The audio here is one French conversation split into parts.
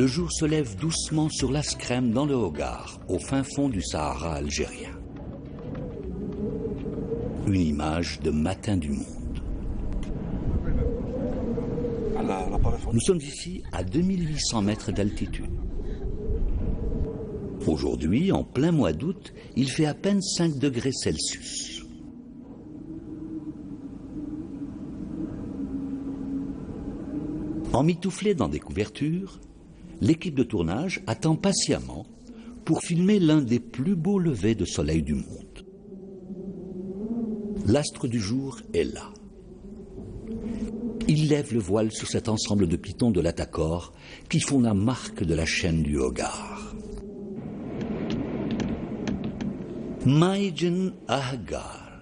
le jour se lève doucement sur l'Askrem dans le Hogar, au fin fond du Sahara algérien. Une image de matin du monde. Nous sommes ici à 2800 mètres d'altitude. Aujourd'hui, en plein mois d'août, il fait à peine 5 degrés Celsius. Emmitouflée dans des couvertures, l'équipe de tournage attend patiemment pour filmer l'un des plus beaux levers de soleil du monde. L'astre du jour est là. Il lève le voile sur cet ensemble de pitons de l'Atakor qui font la marque de la chaîne du Hogar. Maïdjen Ahgar.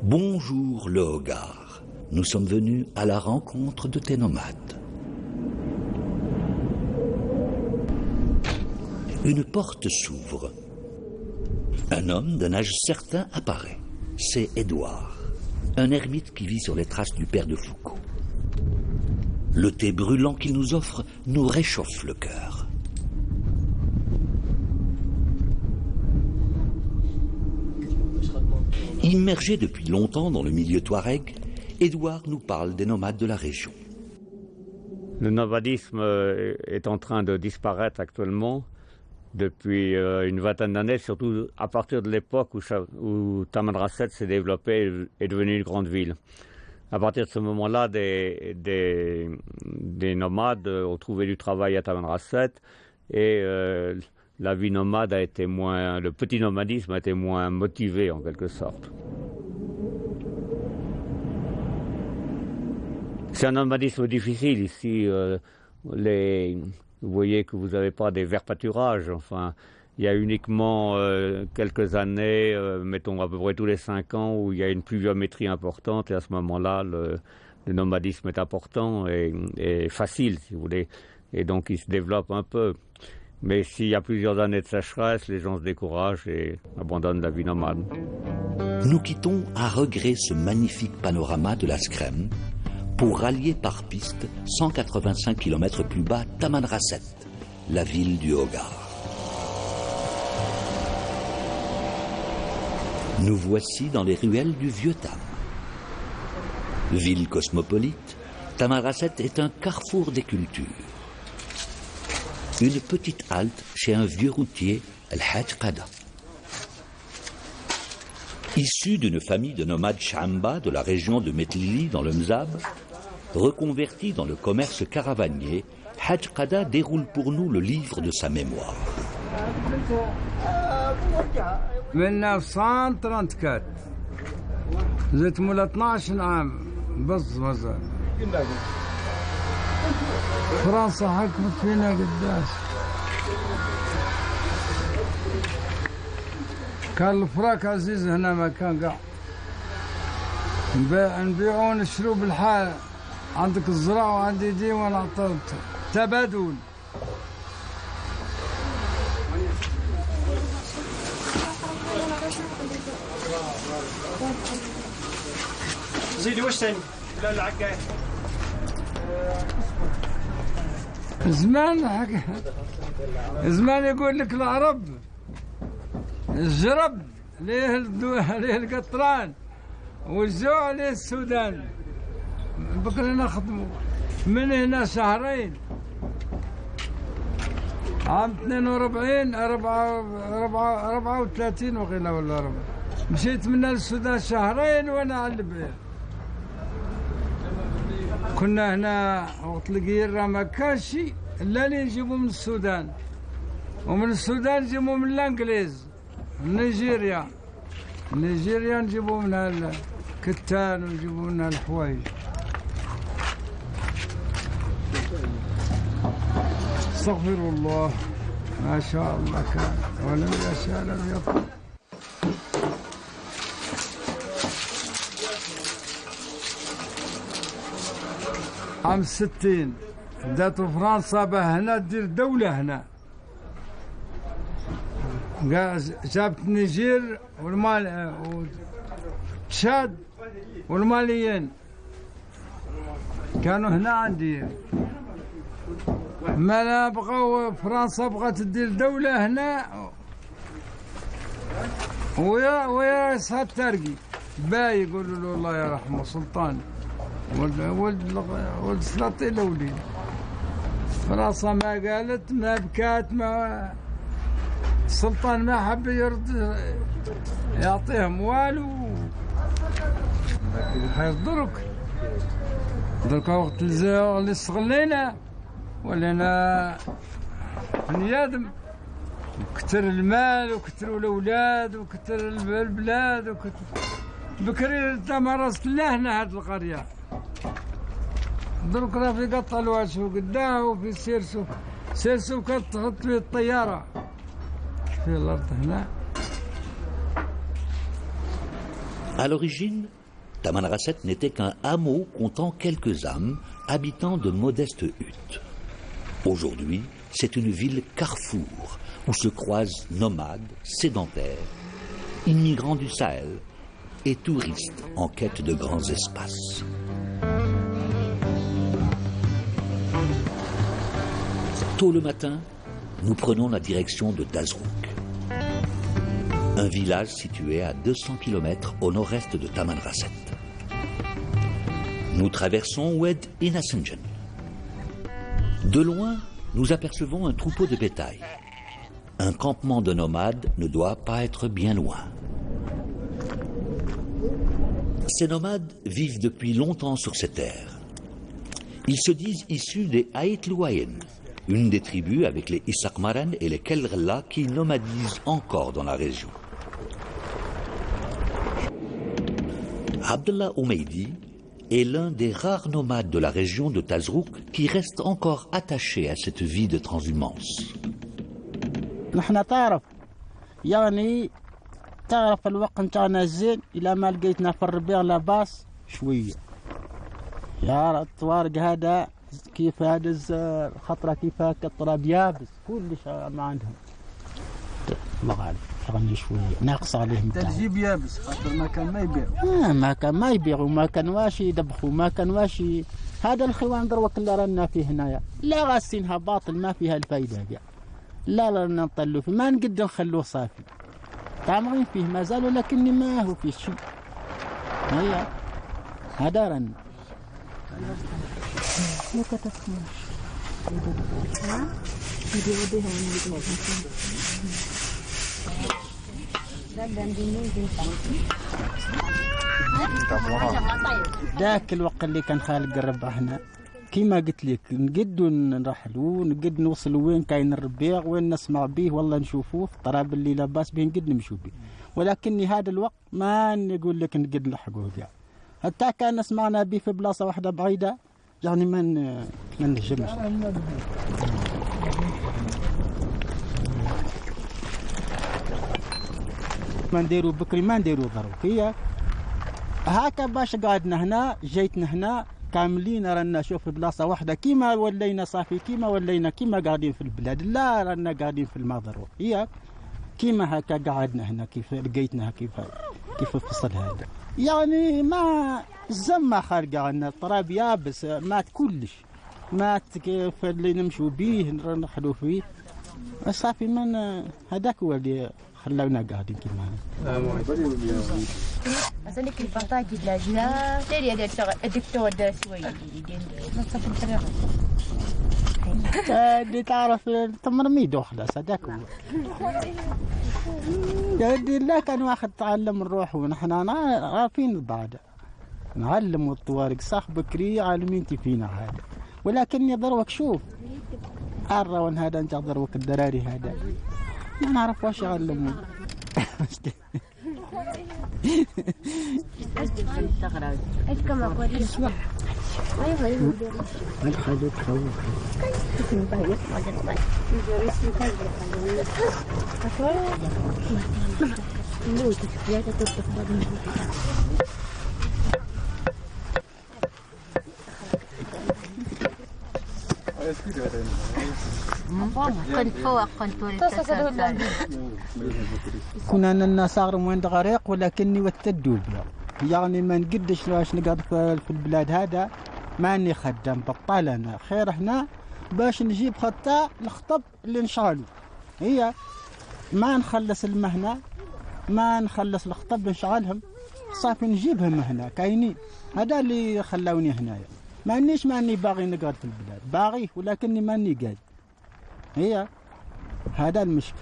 Bonjour le Hogar. Nous sommes venus à la rencontre de tes nomades. Une porte s'ouvre. Un homme d'un âge certain apparaît. C'est Édouard, un ermite qui vit sur les traces du père de Foucault. Le thé brûlant qu'il nous offre nous réchauffe le cœur. Immergé depuis longtemps dans le milieu touareg, Édouard nous parle des nomades de la région. Le nomadisme est en train de disparaître actuellement depuis une vingtaine d'années, surtout à partir de l'époque où Tamanrasset s'est développé et est devenu une grande ville. À partir de ce moment-là, des nomades ont trouvé du travail à Tamanrasset et la vie nomade a été moins, le petit nomadisme a été moins motivé en quelque sorte. C'est un nomadisme difficile ici. Vous voyez que vous n'avez pas des verts pâturages. Enfin, il y a uniquement quelques années, mettons à peu près tous les 5 ans, où il y a une pluviométrie importante. Et à ce moment-là, le nomadisme est important et facile, si vous voulez. Et donc, il se développe un peu. Mais s'il y a plusieurs années de sécheresse, les gens se découragent et abandonnent la vie nomade. Nous quittons à regret ce magnifique panorama de l'Askrem pour rallier par piste 185 km plus bas Tamanrasset, la ville du Hogar. Nous voici dans les ruelles du vieux Tam. Ville cosmopolite, Tamanrasset est un carrefour des cultures. Une petite halte chez un vieux routier, El Hadj Qada. Issu d'une famille de nomades Chamba de la région de Metlili dans le Mzab, reconverti dans le commerce caravanier, Hadj Qada déroule pour nous le livre de sa mémoire. 1934 زدت مولا 12 عام بالزبزة فرنسا حكمت فينا قداش كان الفراك عزيز هنا ما كان قاع نبيعوا ونشروا بالحال عندك الزراعة وعندي دي وانا عطلت تبادل زيدي واش ثاني؟ لا العكاية زمان يقول لك العرب الجرب ليه القطران والجوع ليه السودان بكرة نخدموا من هنا شهرين عام 42 34 وقيلا ولا 4 مشيت من السودان شهرين وانا على البيت كنا هنا وقت القيرة ما كانش الا اللي نجيبوا من السودان ومن السودان نجيبوا من الانجليز نيجيريا نجيبوا منها الكتان ونجيبوا منها الحوايج استغفر الله ما شاء الله كان ولم يشاء لم يكن عام 60 بداتوا فرنسا هنا دير دولة هنا جابت النيجير والمال وتشاد والماليين كانوا هنا عندي ما لا بغاو فرنسا بغات تدير دولة هنا ويا صاد ترقي باي يقولوا له الله يرحمه سلطان ولد سلاطين الأولين. فرنسا ما قالت ما بكات ما السلطان ما حب يرد يعطيهم والو. حيضرك درك وقت اللي استغلينا ولينا بني ادم وكتر المال وكتروا الاولاد وكتر البلاد وكتر بكري تمارست لهنا هاد القريه. درك راه في قطع الواشو قداه وفي سيرسو كتحط فيه الطياره في الارض هنا. À l'origine, Tamanrasset n'était qu'un hameau comptant quelques âmes, habitant de modestes huttes. Aujourd'hui, c'est une ville carrefour où se croisent nomades, sédentaires, immigrants du Sahel et touristes en quête de grands espaces. Tôt le matin, nous prenons la direction de Tazrouk, un village situé à 200 km au nord-est de Tamanrasset. Nous traversons Oued Inasenjen. De loin, nous apercevons un troupeau de bétail. Un campement de nomades ne doit pas être bien loin. Ces nomades vivent depuis longtemps sur ces terres. Ils se disent issus des Haït Louayen, une des tribus avec les Issakmaran et les Kelrella qui nomadisent encore dans la région. Abdallah Oumeidi est l'un des rares nomades de la région de Tazrouk qui reste encore attaché à cette vie de transhumance. نحن تعرف الوقت نتاعنا الزين إلى ما لقيتنا في الربيع لاباس شوية. يا الطوارق هذا كيف هذا الخطرة كيف هكا التراب يابس كلش ما عندهم. الله غالب شغلني شوية ناقص عليهم. تجيب يابس خاطر ما كان ما يبيع. ما كان ما يبيع وما كان واش يدبخوا ما كان واش هذا الخوان دروك اللي رانا فيه هنايا لا غاسينها باطل ما فيها الفايدة كاع. لا رانا نطلوا فيه ما نقد نخلوه صافي. تعمرين فيه ما زال ولكني ما هو فيه شيء. هيا هذا رانا. ذاك الوقت اللي كان خالق الربع هنا كيما قلت لك نقدو نرحلو نقد نوصلوا وين كاين الربيع وين نسمع به والله نشوفوه الطراب اللي لاباس به نقد نمشوا به. ولكني هذا الوقت ما نقول لك نقد نلحقوه كاع. حتى كان سمعنا به في بلاصه واحده بعيده يعني ما نهجمش. ما نديروا بكري ما نديروا ضرب هي هكا باش قعدنا هنا جيتنا هنا كاملين رانا نشوف بلاصه واحده كيما ولينا صافي كيما ولينا كيما قاعدين في البلاد لا رانا قاعدين في المضر هي كيما هكا قعدنا هنا كيف لقيتنا كيف الفصل هذا يعني ما الزمة خارقة عنا التراب يابس مات كلش مات كيف اللي نمشوا بيه نحلو فيه صافي من هذاك هو اللي خلونا قاعدين كيما أصلي كل بطاقة لاجنا تري هذا الدكتور ده شوي نصف الفرق اللي تعرف تمرميد وخلاص هذاك هو يعني لا كان واحد تعلم نروح ونحن عارفين بعد نعلم الطوارق صح بكري عالمين فينا هذا ولكني ضروك شوف الروان هذا انت ضروك الدراري هذا ما نعرف واش يعلمون كنا أننا صار وين غريق ولكني وتدوب يعني ما نقدش واش نقعد في البلاد هذا ماني خدام بطال أنا خير هنا باش نجيب خطا الخطب اللي نشغلوا. هي ما نخلص المهنة ما نخلص الخطب اللي نشغلهم صافي نجيبهم هنا كاينين. هذا اللي خلاوني هنايا. ماني باغي نقعد في البلاد باغي ولكني ماني قاعد. هي هذا المشكل.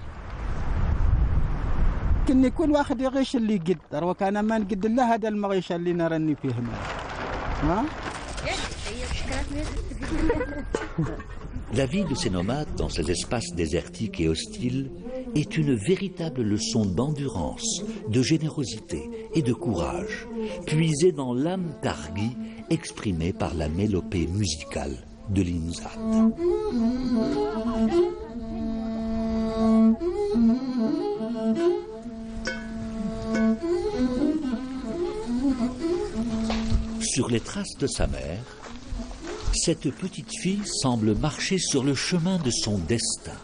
كني كل واحد يغيش اللي قد دروك انا ما نقد له هذا المغيشه اللي نراني فيه هنا. ها La vie de ces nomades dans ces espaces désertiques et hostiles est une véritable leçon d'endurance, de générosité et de courage, puisée dans l'âme targhi exprimée par la mélopée musicale de l'Inzat. Sur les traces de sa mère, cette petite fille semble marcher sur le chemin de son destin,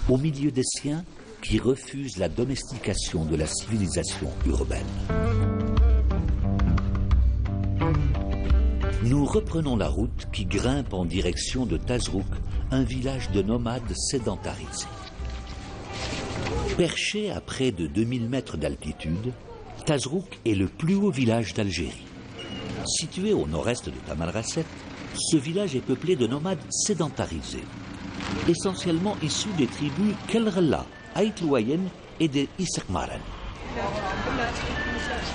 au milieu des siens qui refusent la domestication de la civilisation urbaine. Nous reprenons la route qui grimpe en direction de Tazrouk, un village de nomades sédentarisés. Perché à près de 2000 mètres d'altitude, Tazrouk est le plus haut village d'Algérie. Situé au nord-est de Tamanrasset, ce village est peuplé de nomades sédentarisés, essentiellement issus des tribus Kelrella, Aïtlouayen et des Isakmaren.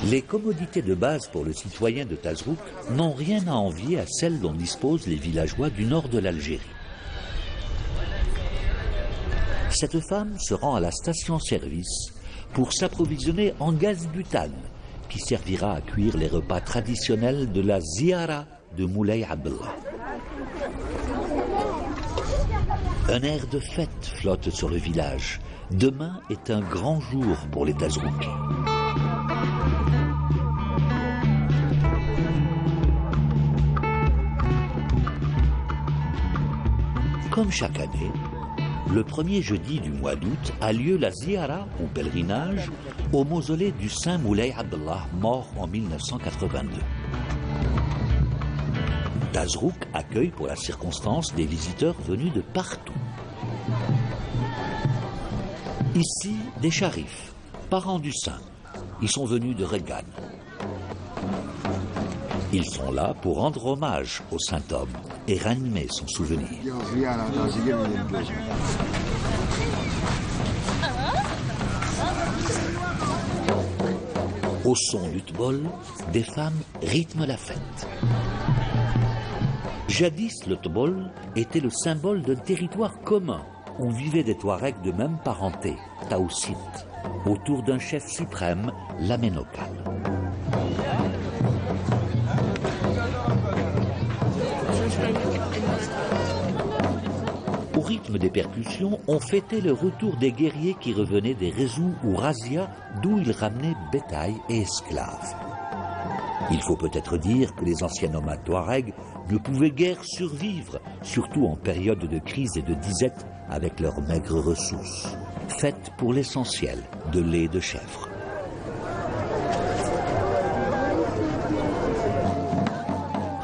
Les commodités de base pour le citoyen de Tazrouk n'ont rien à envier à celles dont disposent les villageois du nord de l'Algérie. Cette femme se rend à la station-service pour s'approvisionner en gaz butane qui servira à cuire les repas traditionnels de la Ziara de Moulay Abdallah. Un air de fête flotte sur le village. Demain est un grand jour pour les Tazroukis. Comme chaque année, le premier jeudi du mois d'août a lieu la Ziara, ou pèlerinage, au mausolée du saint Moulay Abdallah, mort en 1982. Tazrouk accueille pour la circonstance des visiteurs venus de partout. Ici, des charifs, parents du saint. Ils sont venus de Regan. Ils sont là pour rendre hommage au saint homme et ranimer son souvenir. Au son du tbol, des femmes rythment la fête. Jadis, le tbol était le symbole d'un territoire commun où vivaient des Touaregs de même parenté, Taousit, autour d'un chef suprême, l'Aménokal. Au rythme des percussions, on fêtait le retour des guerriers qui revenaient des Rezou ou Razia, d'où ils ramenaient bétail et esclaves. Il faut peut-être dire que les anciens nomades Touaregs ne pouvaient guère survivre, surtout en période de crise et de disette, avec leurs maigres ressources, faites pour l'essentiel de lait de chèvre.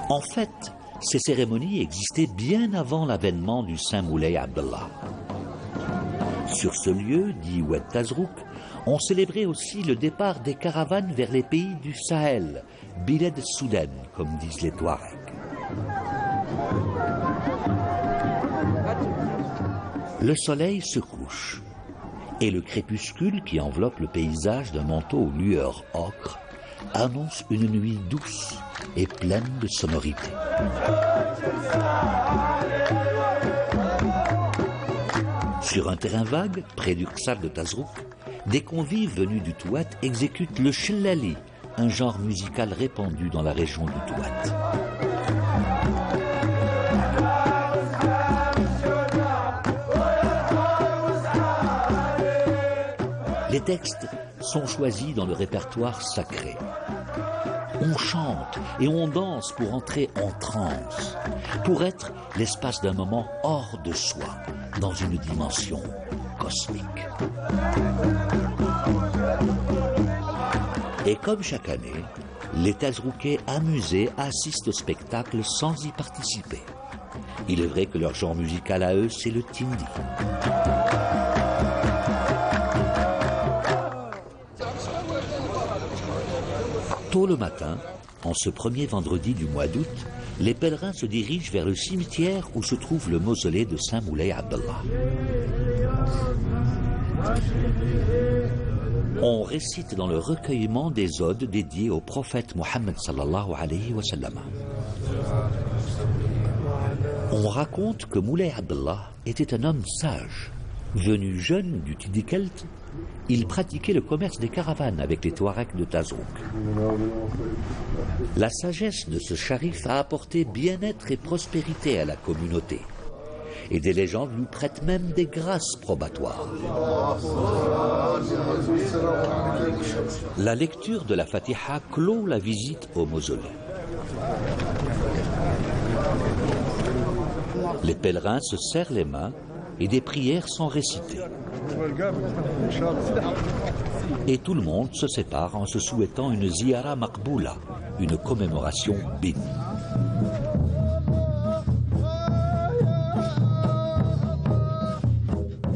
En fait, ces cérémonies existaient bien avant l'avènement du saint Moulay Abdallah. Sur ce lieu, dit Oued Tazrouk, on célébrait aussi le départ des caravanes vers les pays du Sahel, Biled Soudan, comme disent les Touaregs. Le soleil se couche et le crépuscule qui enveloppe le paysage d'un manteau aux lueurs ocre annonce une nuit douce et pleine de sonorités. Sur un terrain vague, près du Ksar de Tazrouk, des convives venus du Touat exécutent le shellali, un genre musical répandu dans la région du Touat. Les textes sont choisis dans le répertoire sacré. On chante et on danse pour entrer en transe, pour être l'espace d'un moment hors de soi, dans une dimension cosmique. Et comme chaque année, les Tazroukais amusés assistent au spectacle sans y participer. Il est vrai que leur genre musical à eux, c'est le tindi. Tôt le matin, en ce premier vendredi du mois d'août, les pèlerins se dirigent vers le cimetière où se trouve le mausolée de Saint Moulay Abdallah. On récite dans le recueillement des odes dédiées au prophète Mohammed sallallahu alayhi wa sallam. On raconte que Moulay Abdallah était un homme sage. Venu jeune du Tidikelt, il pratiquait le commerce des caravanes avec les Touaregs de Tazrouk. La sagesse de ce charif a apporté bien-être et prospérité à la communauté. Et des légendes lui prêtent même des grâces probatoires. La lecture de la Fatiha clôt la visite au mausolée. Les pèlerins se serrent les mains et des prières sont récitées. Et tout le monde se sépare en se souhaitant une ziyara maqboula, une commémoration bénie.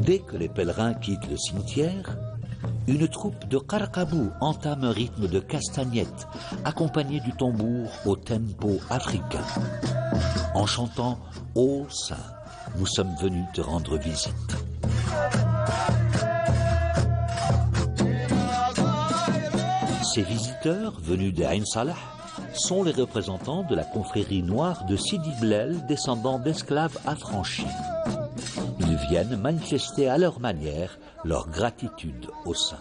Dès que les pèlerins quittent le cimetière, une troupe de Qarqabou entame un rythme de castagnette, accompagné du tambour au tempo africain, en chantant « Ô Saint, nous sommes venus te rendre visite ». Ces visiteurs, venus d'Ain Salah, sont les représentants de la confrérie noire de Sidi Blel, descendants d'esclaves affranchis. Ils viennent manifester à leur manière leur gratitude au Saint.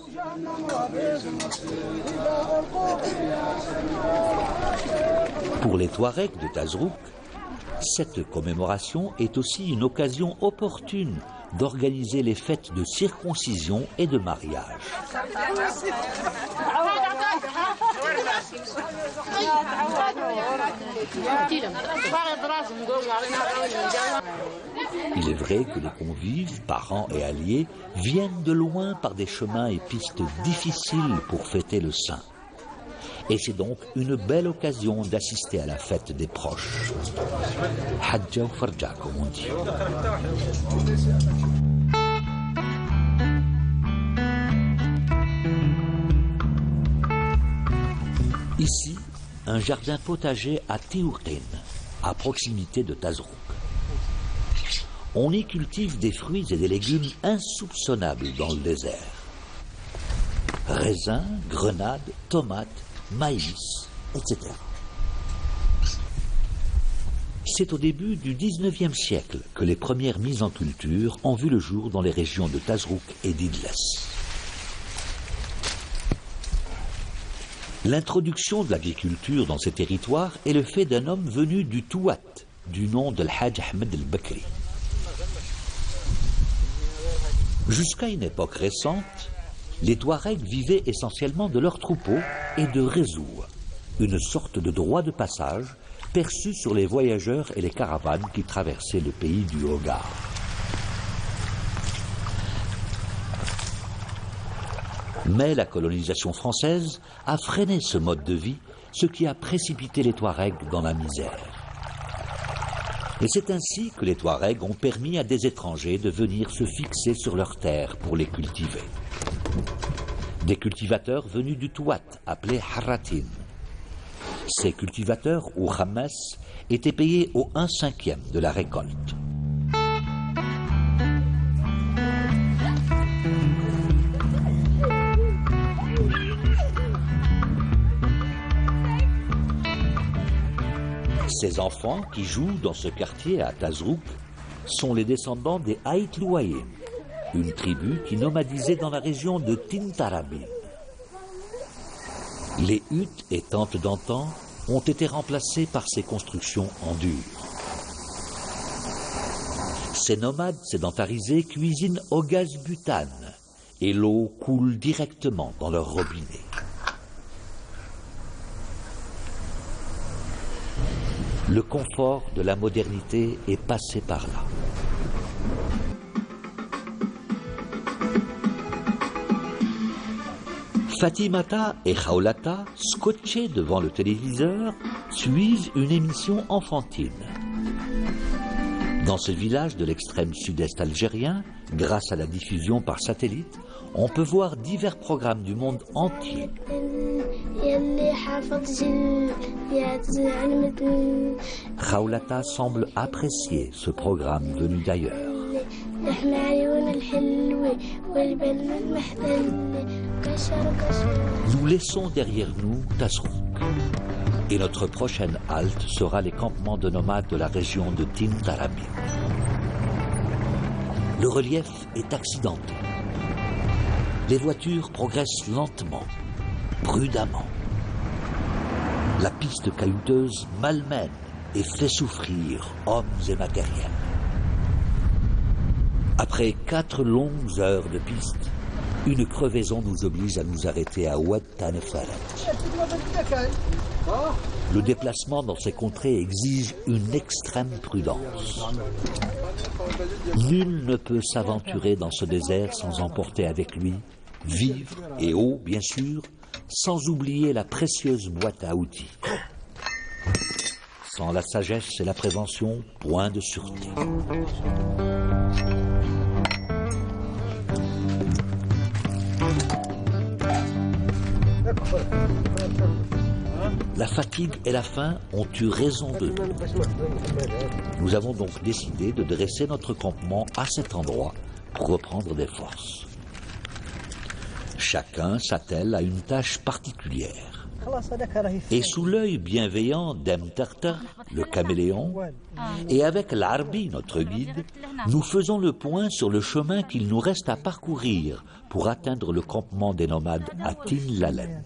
Pour les Touaregs de Tazrouk, cette commémoration est aussi une occasion opportune d'organiser les fêtes de circoncision et de mariage. Il est vrai que les convives, parents et alliés viennent de loin par des chemins et pistes difficiles pour fêter le Saint. Et c'est donc une belle occasion d'assister à la fête des proches. Hadja ou Farja, comme on dit. Ici, un jardin potager à Tiourten, à proximité de Tazrouk. On y cultive des fruits et des légumes insoupçonnables dans le désert. Raisins, grenades, tomates, maïs, etc. C'est au début du XIXe siècle que les premières mises en culture ont vu le jour dans les régions de Tazrouk et d'Idles. L'introduction de l'agriculture dans ces territoires est le fait d'un homme venu du Touat, du nom de l'Hajj Ahmed el-Bakri. Jusqu'à une époque récente, les Touaregs vivaient essentiellement de leurs troupeaux et de réseaux, une sorte de droit de passage perçu sur les voyageurs et les caravanes qui traversaient le pays du Hogar. Mais la colonisation française a freiné ce mode de vie, ce qui a précipité les Touaregs dans la misère. Et c'est ainsi que les Touaregs ont permis à des étrangers de venir se fixer sur leurs terres pour les cultiver. Des cultivateurs venus du Touat, appelés Harratin. Ces cultivateurs, ou Khammas, étaient payés au 1/5 de la récolte. Ces enfants qui jouent dans ce quartier à Tazrouk sont les descendants des Haït Louaïm, une tribu qui nomadisait dans la région de Tintarabin. Les huttes et tentes d'antan ont été remplacées par ces constructions en dur. Ces nomades sédentarisés cuisinent au gaz butane et l'eau coule directement dans leur robinet. Le confort de la modernité est passé par là. Fatimata et Khawlata, scotchés devant le téléviseur, suivent une émission enfantine. Dans ce village de l'extrême sud-est algérien, grâce à la diffusion par satellite, on peut voir divers programmes du monde entier. Khawlata semble apprécier ce programme venu d'ailleurs. Nous laissons derrière nous Tasrouk. Et notre prochaine halte sera les campements de nomades de la région de Tintarabi. Le relief est accidenté. Les voitures progressent lentement, prudemment. La piste caillouteuse malmène et fait souffrir hommes et matériel. Après 4 longues heures de piste, une crevaison nous oblige à nous arrêter à Oued Tanefaret. Le déplacement dans ces contrées exige une extrême prudence. Nul ne peut s'aventurer dans ce désert sans emporter avec lui vivres et eau, bien sûr, sans oublier la précieuse boîte à outils. Sans la sagesse et la prévention, point de sûreté. La fatigue et la faim ont eu raison de nous. Nous avons donc décidé de dresser notre campement à cet endroit pour reprendre des forces. Chacun s'attelle à une tâche particulière. Et sous l'œil bienveillant d'Emtarta, le caméléon, et avec l'Arbi, notre guide, nous faisons le point sur le chemin qu'il nous reste à parcourir pour atteindre le campement des nomades à Tin Lalen.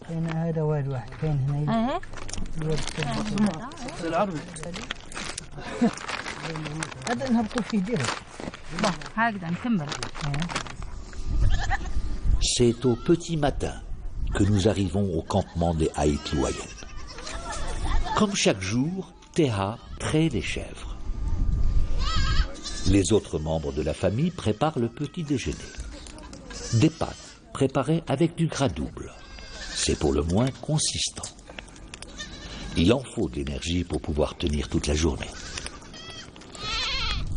C'est au petit matin que nous arrivons au campement des Haït Louayen. Comme chaque jour, Teha traite les chèvres. Les autres membres de la famille préparent le petit déjeuner. Des pâtes préparées avec du gras double. C'est pour le moins consistant. Il en faut de l'énergie pour pouvoir tenir toute la journée.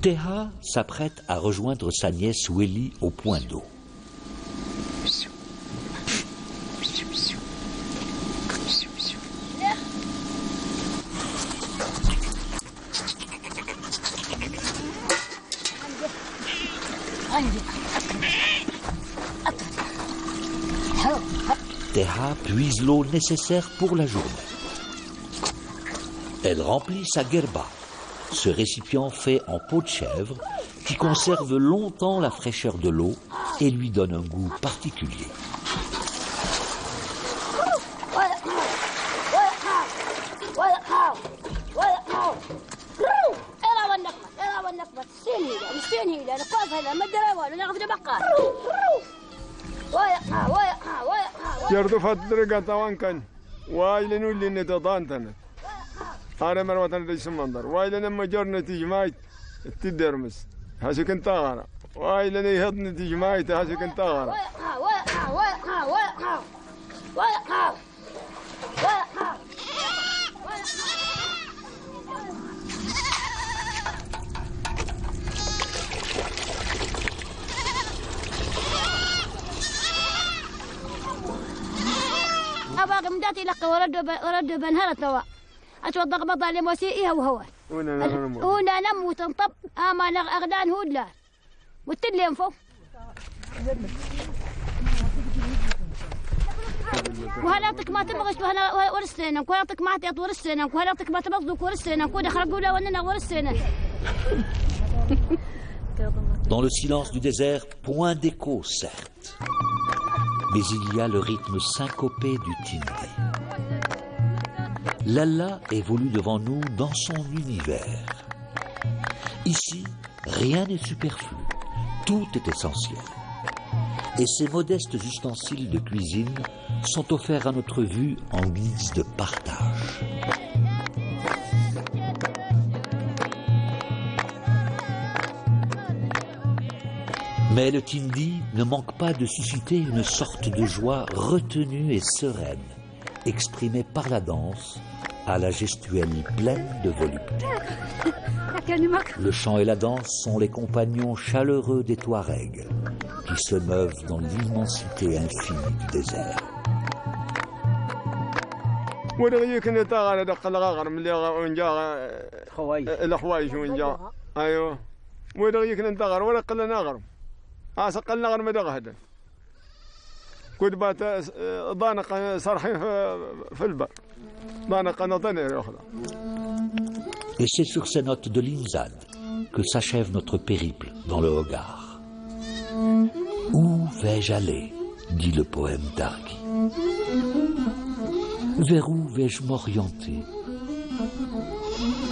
Teha s'apprête à rejoindre sa nièce Weli au point d'eau. Teha puise l'eau nécessaire pour la journée. Elle remplit sa gerba, ce récipient fait en peau de chèvre qui conserve longtemps la fraîcheur de l'eau et lui donne un goût particulier. يردو فترة طوان كان وايلنو اللي نتضانتنا هذا مرة ليس منظر وايلنا لما جرنا تجمعت تدرمس هاسو كنت غارة وايلنا يهضن تجمعت هاسو كنت غارة أبغى مداتي لك ورد بنهرة توا أتوضق بضع لموسيئها وهو هنا نم وتنطب أما أغدان هودلا والتلي ينفو وهلاتك ما تبغش وهنا ورسينا وهلاتك ما تعطي ورسينا وهلاتك ما تبغضك ورسينا كود خرجوا لا وننا ورسينا. Dans le silence du désert, point d'écho, certes. Mais il y a le rythme syncopé du Tindi. L'Allah évolue devant nous dans son univers. Ici, rien n'est superflu, tout est essentiel. Et ces modestes ustensiles de cuisine sont offerts à notre vue en guise de partage. Mais le Tindi ne manque pas de susciter une sorte de joie retenue et sereine, exprimée par la danse, à la gestuelle pleine de volupté. Le chant et la danse sont les compagnons chaleureux des Touaregs, qui se meuvent dans l'immensité infinie du désert. Et c'est sur ces notes de l'Inzad que s'achève notre périple dans le Hogar. Où vais-je aller, dit le poème d'Argui. Vers où vais-je m'orienter?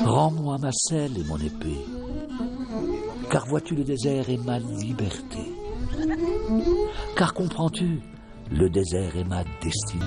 Rends-moi ma selle et mon épée, car vois-tu, le désert est ma liberté. Car comprends-tu, le désert est ma destinée.